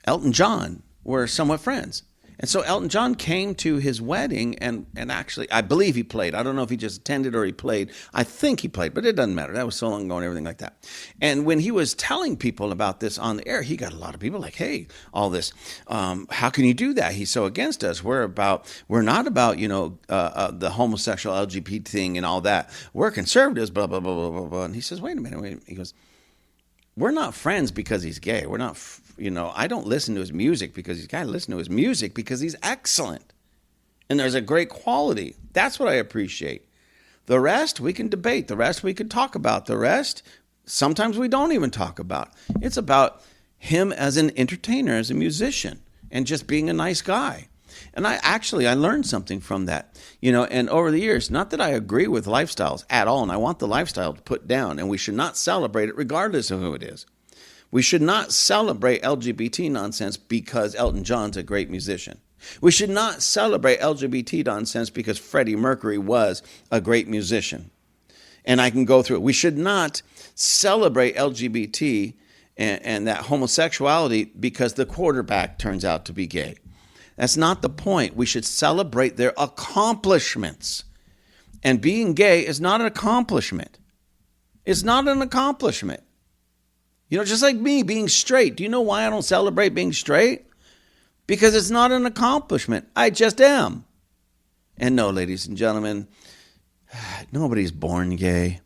Elton John were somewhat friends. And so Elton John came to his wedding, and actually, I believe he played. I don't know if he just attended or he played. I think he played, but it doesn't matter. That was so long ago and everything like that. And when he was telling people about this on the air, he got a lot of people like, hey, all this, how can you do that? He's so against us. We're not about, the homosexual LGBT thing and all that. We're conservatives, blah, blah, blah, blah, blah, blah. And he says, wait a minute. He goes, we're not friends because he's gay. We're not, I don't listen to his music because he's gay. I listen to his music because he's excellent. And there's a great quality. That's what I appreciate. The rest we can debate. The rest we can talk about. The rest, sometimes we don't even talk about. It's about him as an entertainer, as a musician, and just being a nice guy. And I learned something from that, and over the years, not that I agree with lifestyles at all, and I want the lifestyle to put down, and we should not celebrate it regardless of who it is. We should not celebrate LGBT nonsense because Elton John's a great musician. We should not celebrate LGBT nonsense because Freddie Mercury was a great musician. And I can go through it. We should not celebrate LGBT and that homosexuality because the quarterback turns out to be gay. That's not the point. We should celebrate their accomplishments. And being gay is not an accomplishment. It's not an accomplishment. Just like me being straight. Do you know why I don't celebrate being straight? Because it's not an accomplishment. I just am. And no, ladies and gentlemen, nobody's born gay.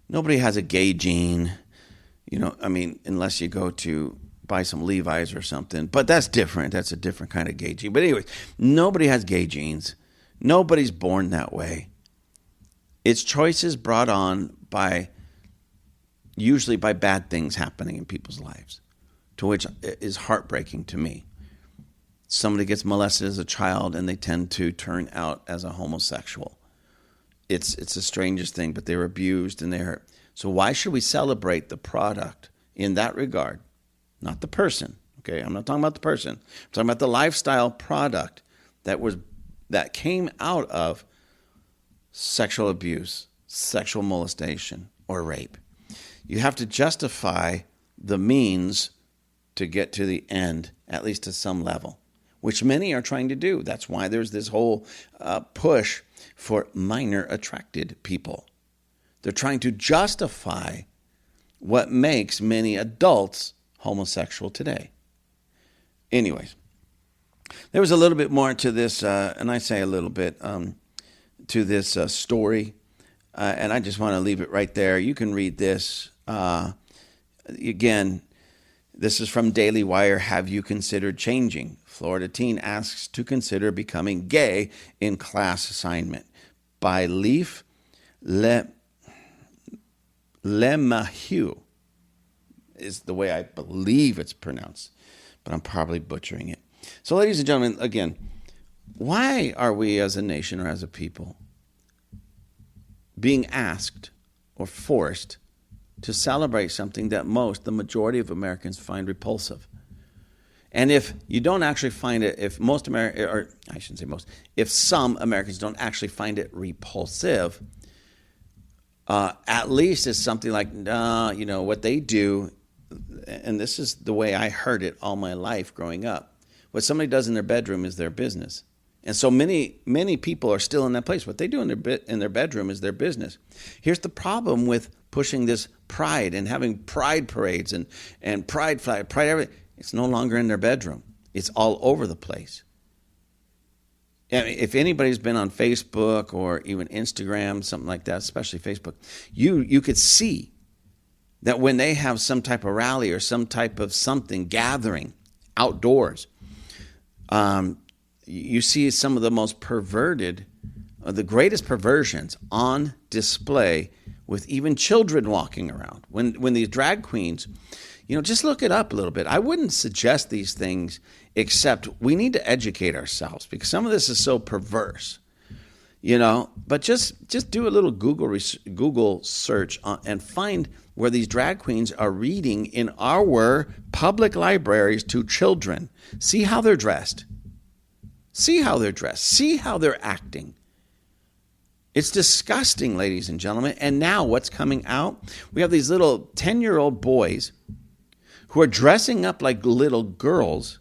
Nobody has a gay gene. Unless you go to buy some Levi's or something. But that's different. That's a different kind of gay gene. But anyways, nobody has gay genes. Nobody's born that way. It's choices brought on usually by bad things happening in people's lives, to which is heartbreaking to me. Somebody gets molested as a child and they tend to turn out as a homosexual. It's the strangest thing, but they're abused and they're... So why should we celebrate the product in that regard? Not the person, okay? I'm not talking about the person. I'm talking about the lifestyle product that came out of sexual abuse, sexual molestation, or rape. You have to justify the means to get to the end, at least to some level, which many are trying to do. That's why there's this whole push for minor attracted people. They're trying to justify what makes many adults homosexual today. Anyways, there was a little bit more to this, and I say a little bit, to this story, and I just want to leave it right there. You can read this. Again, this is from Daily Wire. Have you considered changing? Florida teen asks to consider becoming gay in class assignment. By Leaf Lemahieu is the way I believe it's pronounced, but I'm probably butchering it. So, ladies and gentlemen, again, why are we as a nation or as a people being asked or forced to celebrate something that the majority of Americans find repulsive? And if you don't actually find it, if some Americans don't actually find it repulsive, at least it's something like, what they do, and this is the way I heard it all my life growing up. What somebody does in their bedroom is their business. And so many people are still in that place. What they do in their bedroom is their business. Here's the problem with pushing this pride and having pride parades and pride flag, pride everything. It's no longer in their bedroom. It's all over the place. And if anybody's been on Facebook or even Instagram, something like that, especially Facebook, you could see that when they have some type of rally or some type of something gathering outdoors, you see some of the most perverted, the greatest perversions on display with even children walking around. When these drag queens, just look it up a little bit. I wouldn't suggest these things, except we need to educate ourselves because some of this is so perverse, But just do a little Google search and find where these drag queens are reading in our public libraries to children. See how they're dressed. See how they're dressed. See how they're acting. It's disgusting, ladies and gentlemen. And now what's coming out? We have these little 10-year-old boys who are dressing up like little girls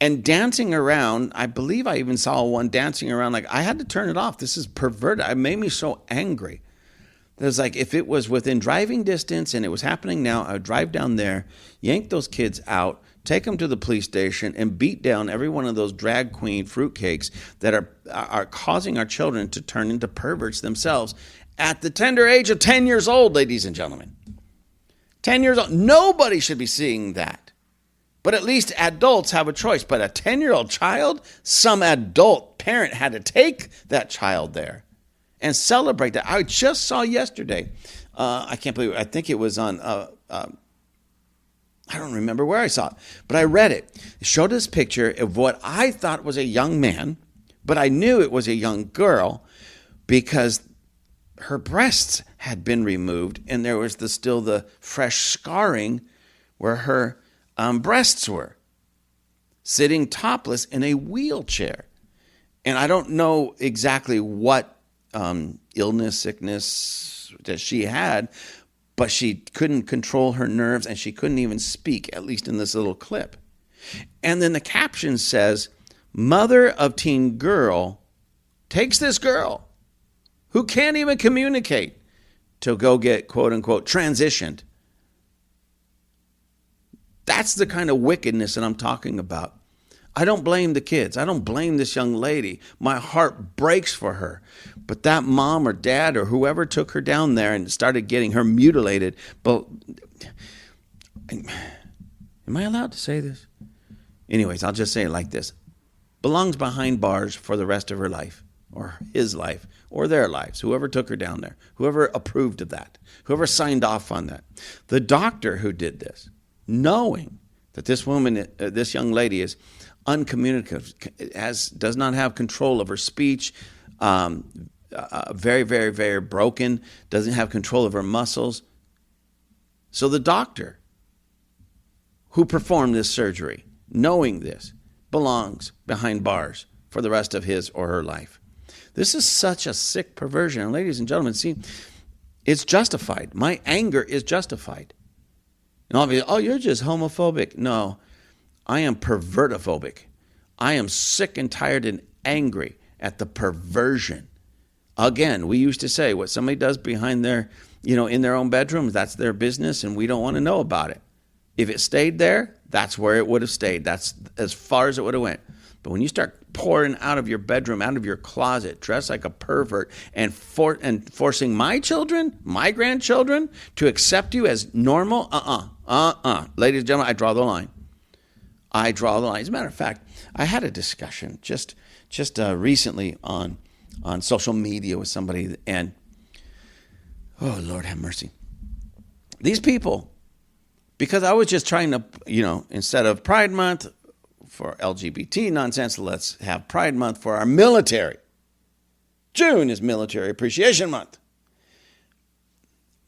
and dancing around. I believe I even saw one dancing around like I had to turn it off. This is perverted. It made me so angry. It was like if it was within driving distance and it was happening now, I would drive down there, yank those kids out, take them to the police station, and beat down every one of those drag queen fruitcakes that are causing our children to turn into perverts themselves at the tender age of 10 years old, ladies and gentlemen. 10 years old. Nobody should be seeing that. But at least adults have a choice. But a 10-year-old child, some adult parent had to take that child there and celebrate that. I just saw yesterday, I can't believe it, I think it was on, I don't remember where I saw it, but I read it. It showed this picture of what I thought was a young man, but I knew it was a young girl because her breasts had been removed and there was still the fresh scarring where her breasts were, sitting topless in a wheelchair. And I don't know exactly what illness, sickness that she had, but she couldn't control her nerves and she couldn't even speak, at least in this little clip. And then the caption says, mother of teen girl takes this girl who can't even communicate to go get, quote unquote, transitioned. That's the kind of wickedness that I'm talking about. I don't blame the kids. I don't blame this young lady. My heart breaks for her. But that mom or dad or whoever took her down there and started getting her mutilated. But am I allowed to say this? Anyways, I'll just say it like this. Belongs behind bars for the rest of her life or his life or their lives. Whoever took her down there, whoever approved of that, whoever signed off on that. The doctor who did this, knowing that this woman, this young lady is uncommunicative, does not have control of her speech, very, very, very broken, doesn't have control of her muscles. So the doctor who performed this surgery, knowing this, belongs behind bars for the rest of his or her life. This is such a sick perversion. And ladies and gentlemen, see, it's justified. My anger is justified. And I'll be, oh, you're just homophobic. No, I am pervertophobic. I am sick and tired and angry at the perversion. Again, we used to say what somebody does behind their, in their own bedroom, that's their business, and we don't want to know about it. If it stayed there, that's where it would have stayed. That's as far as it would have went. But when you start pouring out of your bedroom, out of your closet, dressed like a pervert, and forcing my children, my grandchildren, to accept you as normal, ladies and gentlemen, I draw the line. I draw the line. As a matter of fact, I had a discussion just recently on social media with somebody, and oh, Lord have mercy. These people, because I was just trying to, instead of Pride Month for LGBT nonsense, let's have Pride Month for our military. June is Military Appreciation Month.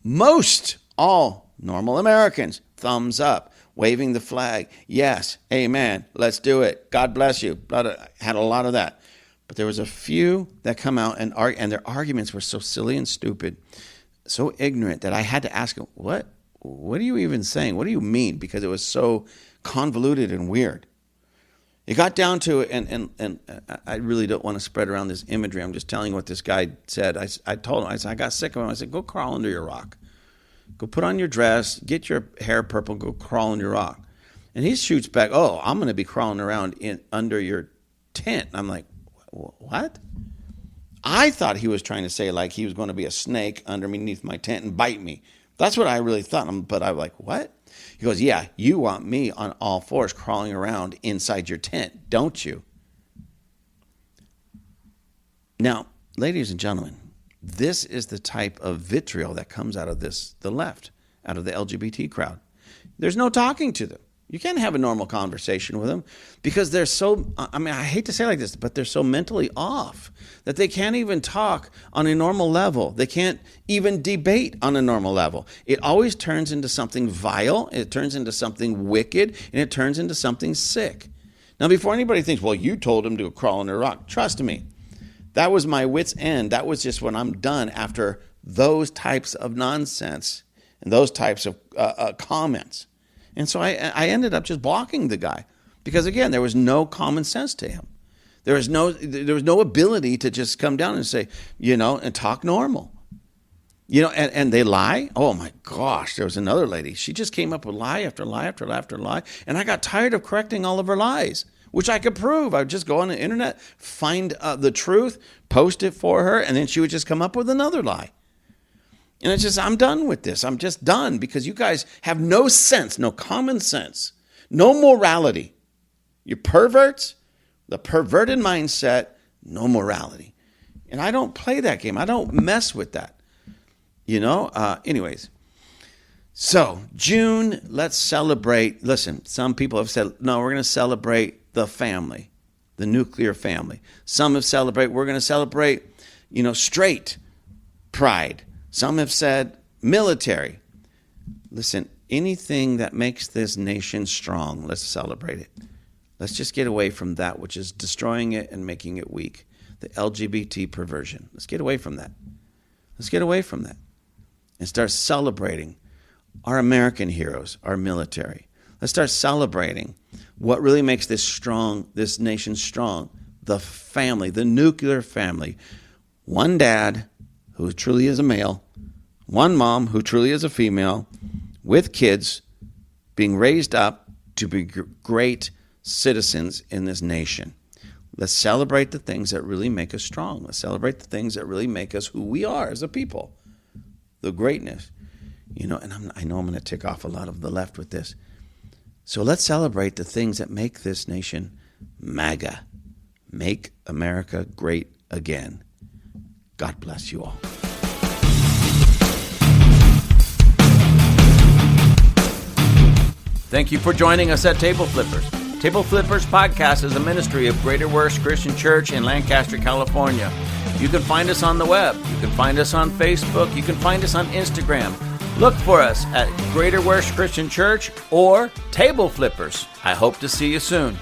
Most all normal Americans, thumbs up, waving the flag. Yes, amen, let's do it. God bless you. Had a lot of that. But there was a few that come out and their arguments were so silly and stupid, so ignorant, that I had to ask them, what are you even saying? What do you mean? Because it was so convoluted and weird. It got down to it, and I really don't want to spread around this imagery. I'm just telling you what this guy said. I told him, I got sick of him. I said, go crawl under your rock. Go put on your dress, get your hair purple, go crawl under your rock. And he shoots back, oh, I'm going to be crawling around under your tent. I'm like, what? I thought he was trying to say like he was going to be a snake underneath my tent and bite me. That's what I really thought. But I was like, what? He goes, yeah, you want me on all fours crawling around inside your tent, don't you? Now, ladies and gentlemen, this is the type of vitriol that comes out of the left, out of the LGBT crowd. There's no talking to them. You can't have a normal conversation with them because they're so, I hate to say it like this, but they're so mentally off that they can't even talk on a normal level. They can't even debate on a normal level. It always turns into something vile, it turns into something wicked, and it turns into something sick. Now, before anybody thinks, well, you told him to crawl under a rock, trust me, that was my wit's end. That was just when I'm done after those types of nonsense and those types of comments. And so I ended up just blocking the guy because, again, there was no common sense to him. There was no ability to just come down and say, and talk normal. And they lie. Oh, my gosh, there was another lady. She just came up with lie after lie after lie after lie. And I got tired of correcting all of her lies, which I could prove. I would just go on the internet, find the truth, post it for her, and then she would just come up with another lie. And it's just, I'm done with this. I'm just done because you guys have no sense, no common sense, no morality. You perverts, the perverted mindset, no morality. And I don't play that game. I don't mess with that. Anyways. So June, let's celebrate. Listen, some people have said, no, we're going to celebrate the family, the nuclear family. Some have celebrated, we're going to celebrate, straight pride. Some have said military. Listen, anything that makes this nation strong, let's celebrate it. Let's just get away from that which is destroying it and making it weak. The LGBT perversion. Let's get away from that. Let's get away from that and start celebrating our American heroes, our military. Let's start celebrating what really makes this nation strong. The family, the nuclear family. One dad who truly is a male, one mom who truly is a female, with kids being raised up to be great citizens in this nation. Let's celebrate the things that really make us strong. Let's celebrate the things that really make us who we are as a people. The greatness. And I know I'm going to tick off a lot of the left with this. So let's celebrate the things that make this nation MAGA. Make America great again. God bless you all. Thank you for joining us at Table Flippers. Table Flippers Podcast is a ministry of Greater Works Christian Church in Lancaster, California. You can find us on the web. You can find us on Facebook. You can find us on Instagram. Look for us at Greater Works Christian Church or Table Flippers. I hope to see you soon.